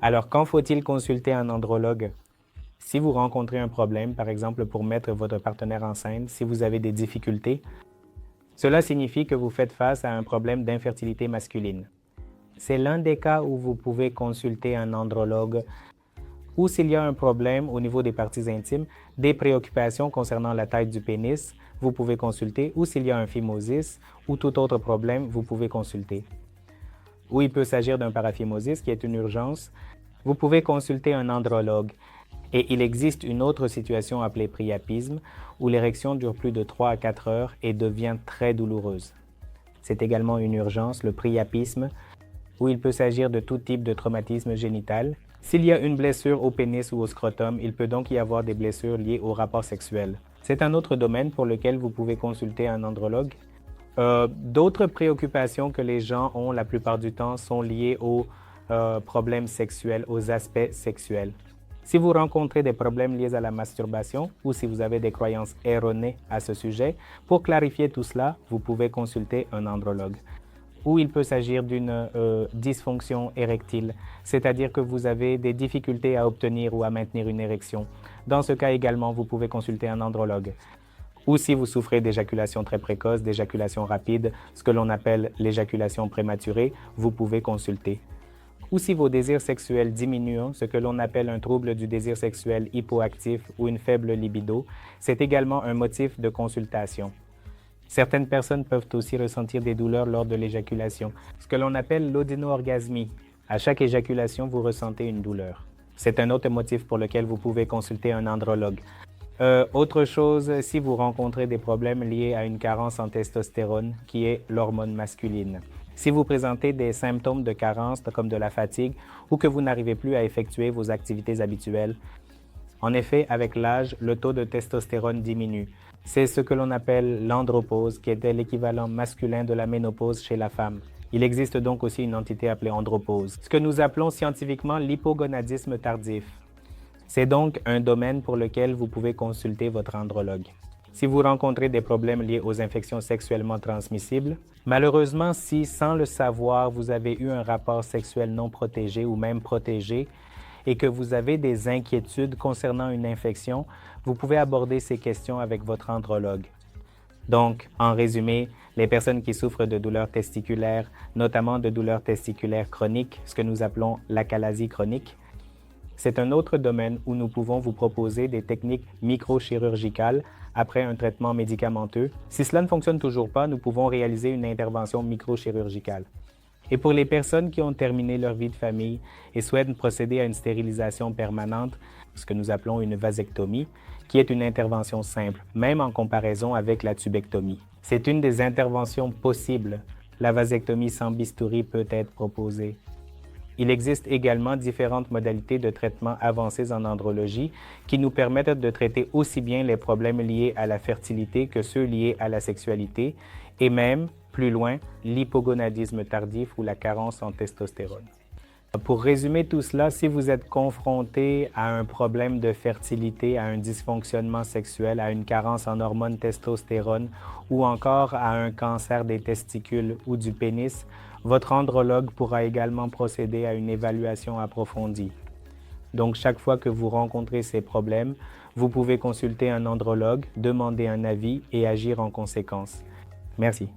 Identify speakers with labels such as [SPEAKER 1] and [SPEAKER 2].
[SPEAKER 1] Alors, quand faut-il consulter un andrologue? Si vous rencontrez un problème, par exemple pour mettre votre partenaire enceinte, si vous avez des difficultés, cela signifie que vous faites face à un problème d'infertilité masculine. C'est l'un des cas où vous pouvez consulter un andrologue ou s'il y a un problème au niveau des parties intimes, des préoccupations concernant la taille du pénis, vous pouvez consulter, ou s'il y a un phimosis ou tout autre problème, vous pouvez consulter. Ou il peut s'agir d'un paraphimosis qui est une urgence, vous pouvez consulter un andrologue. Et il existe une autre situation appelée priapisme, où l'érection dure plus de 3 à 4 heures et devient très douloureuse. C'est également une urgence, le priapisme, où il peut s'agir de tout type de traumatisme génital. S'il y a une blessure au pénis ou au scrotum, il peut donc y avoir des blessures liées au rapport sexuel. C'est un autre domaine pour lequel vous pouvez consulter un andrologue. D'autres préoccupations que les gens ont la plupart du temps sont liées aux problèmes sexuels, aux aspects sexuels. Si vous rencontrez des problèmes liés à la masturbation ou si vous avez des croyances erronées à ce sujet, pour clarifier tout cela, vous pouvez consulter un andrologue. Ou il peut s'agir d'une dysfonction érectile, c'est-à-dire que vous avez des difficultés à obtenir ou à maintenir une érection. Dans ce cas également, vous pouvez consulter un andrologue. Ou si vous souffrez d'éjaculation très précoce, d'éjaculation rapide, ce que l'on appelle l'éjaculation prématurée, vous pouvez consulter. Ou si vos désirs sexuels diminuent, ce que l'on appelle un trouble du désir sexuel hypoactif ou une faible libido, c'est également un motif de consultation. Certaines personnes peuvent aussi ressentir des douleurs lors de l'éjaculation, ce que l'on appelle l'odino-orgasmie. À chaque éjaculation, vous ressentez une douleur. C'est un autre motif pour lequel vous pouvez consulter un andrologue. Autre chose, si vous rencontrez des problèmes liés à une carence en testostérone, qui est l'hormone masculine. Si vous présentez des symptômes de carence comme de la fatigue ou que vous n'arrivez plus à effectuer vos activités habituelles, en effet, avec l'âge, le taux de testostérone diminue. C'est ce que l'on appelle l'andropause, qui était l'équivalent masculin de la ménopause chez la femme. Il existe donc aussi une entité appelée andropause, ce que nous appelons scientifiquement l'hypogonadisme tardif. C'est donc un domaine pour lequel vous pouvez consulter votre andrologue. Si vous rencontrez des problèmes liés aux infections sexuellement transmissibles, malheureusement, si sans le savoir, vous avez eu un rapport sexuel non protégé ou même protégé et que vous avez des inquiétudes concernant une infection, vous pouvez aborder ces questions avec votre andrologue. Donc, en résumé, les personnes qui souffrent de douleurs testiculaires, notamment de douleurs testiculaires chroniques, ce que nous appelons l'achalasie chronique, c'est un autre domaine où nous pouvons vous proposer des techniques microchirurgicales après un traitement médicamenteux. Si cela ne fonctionne toujours pas, nous pouvons réaliser une intervention microchirurgicale. Et pour les personnes qui ont terminé leur vie de famille et souhaitent procéder à une stérilisation permanente, ce que nous appelons une vasectomie, qui est une intervention simple, même en comparaison avec la tubectomie. C'est une des interventions possibles. La vasectomie sans bistouri peut être proposée. Il existe également différentes modalités de traitement avancées en andrologie qui nous permettent de traiter aussi bien les problèmes liés à la fertilité que ceux liés à la sexualité et même, plus loin, l'hypogonadisme tardif ou la carence en testostérone. Pour résumer tout cela, si vous êtes confronté à un problème de fertilité, à un dysfonctionnement sexuel, à une carence en hormones testostérone ou encore à un cancer des testicules ou du pénis, votre andrologue pourra également procéder à une évaluation approfondie. Donc, chaque fois que vous rencontrez ces problèmes, vous pouvez consulter un andrologue, demander un avis et agir en conséquence. Merci.